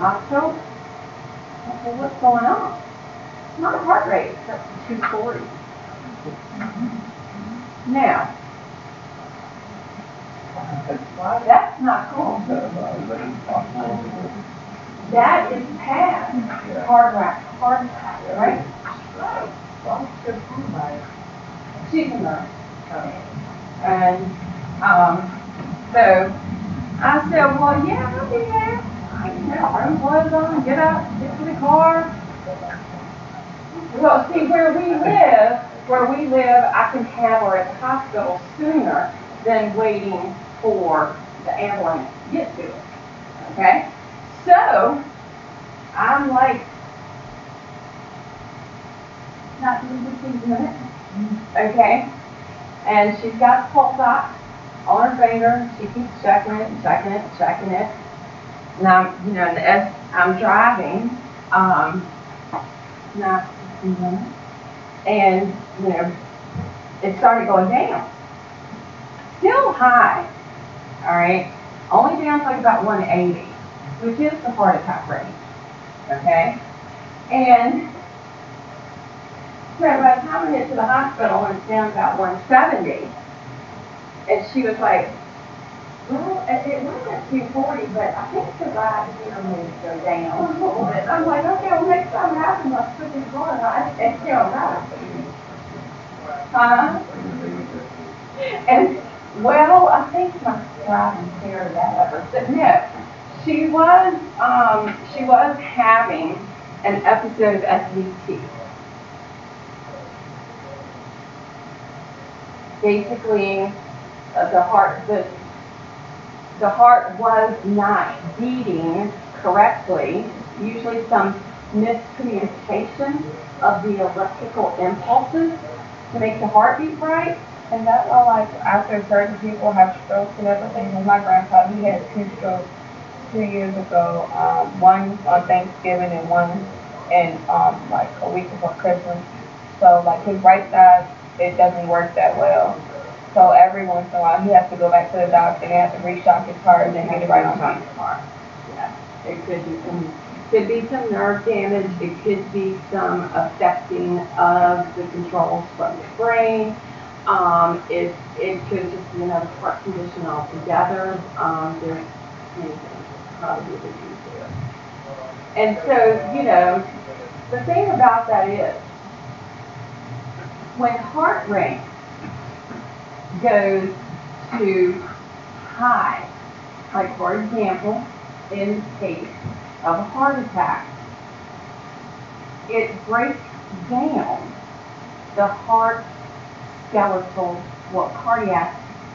hospital. I said, what's going on? My heart rate is up to 240. Now, that's not cool. That is past heart attack, right? She's a nurse. And so I said, well, yeah, I'll be there. I can run blood on, get up, get to the car. Well, see, where we live, I can have her at the hospital sooner than waiting for the ambulance to get to it. Okay? So, I'm like, not even 15 minutes. Okay? And she's got pulse ox on her finger. She keeps checking it and checking it and checking it. And I'm, you know, as I'm driving, not 15 minutes. And, you know, it started going down. Still high. Alright? Only down to like about 180, which is the heart attack rate. Okay? And so by the time I get to the hospital, it's down about 170. And she was like, well, it was at 240, but I think the ride here may go down a little bit. I'm like, okay, well, next time it happens, I'll put this on. It's still right. And, well, I think my driving scared that of her. But no, she was having an episode of SVT. Basically, the heart was not beating correctly. Usually some miscommunication of the electrical impulses to make the heart beat right. And that's why, like, after certain people have strokes and everything, like my grandpa, he had 2 strokes 2 years ago. One on Thanksgiving and one in like a week before Christmas. So like his right side, it doesn't work that well. So every once in a while, he has to go back to the doctor and they have to reshock his heart and then get it right on his heart. Yeah, it could be some nerve damage. It could be some affecting of the controls from the brain. It could just be another heart condition altogether. There's many things that probably lead to it. And so, you know, the thing about that is, when heart rate goes to high, like for example, in the case of a heart attack, it breaks down the heart skeletal, cardiac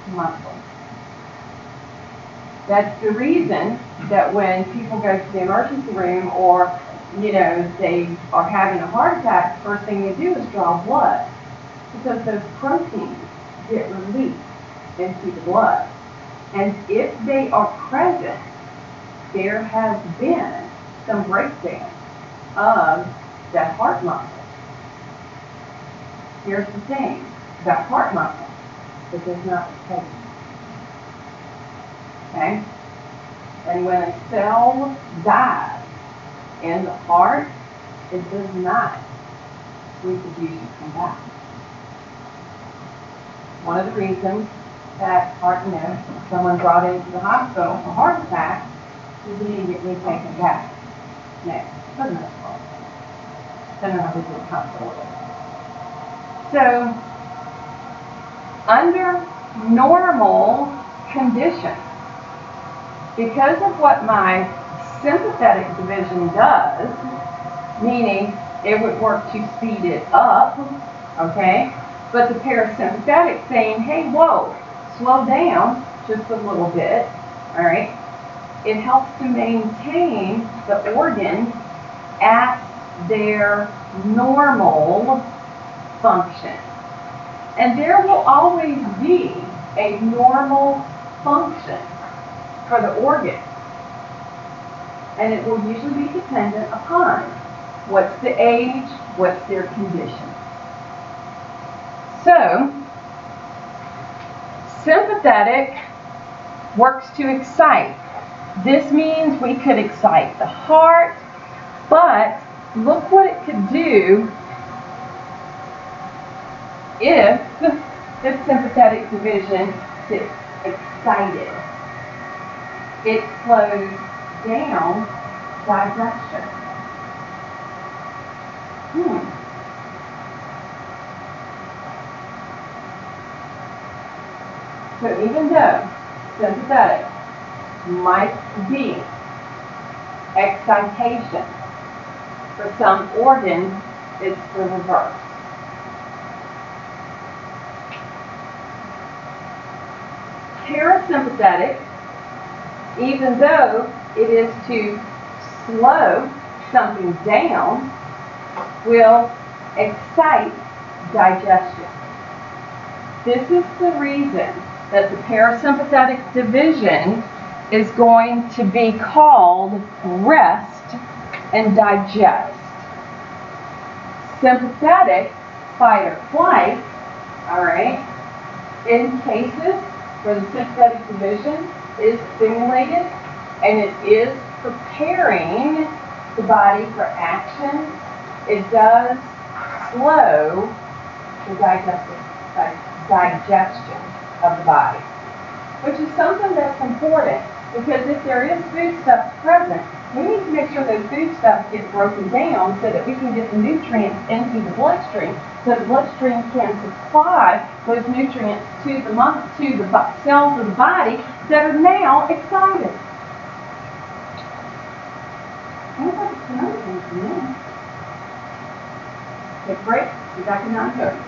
muscle. That's the reason that when people go to the emergency room or, you know, they are having a heart attack, the first thing they do is draw blood, because those proteins get released into the blood. And if they are present, there has been some breakdown of that heart muscle. Here's the thing about heart muscle, it does not replace. Okay? And when a cell dies in the heart, it does not reproduce and come back. One of the reasons that someone brought into the hospital for a heart attack is immediately taken back. No, doesn't have a fault. Doesn't have to do the hospital. So, under normal conditions, because of what my sympathetic division does, meaning it would work to speed it up, okay? But the parasympathetic saying, hey, whoa, slow down just a little bit, all right? It helps to maintain the organ at their normal function. And there will always be a normal function for the organ. And it will usually be dependent upon what's the age, what's their condition. So, sympathetic works to excite. This means we could excite the heart, but look what it could do if the sympathetic division is excited. It slows down digestion. So even though sympathetic might be excitation, for some organs, it's the reverse. Parasympathetic, even though it is to slow something down, will excite digestion. This is the reason that the parasympathetic division is going to be called rest and digest. Sympathetic, fight or flight, all right, in cases where the sympathetic division is stimulated and it is preparing the body for action, it does slow the digestion of the body, which is something that's important, because if there is foodstuffs present, we need to make sure those foodstuffs get broken down so that we can get the nutrients into the bloodstream, so the bloodstream can supply those nutrients to the cells of the body that are now excited. Take a break. Be back in 9:30.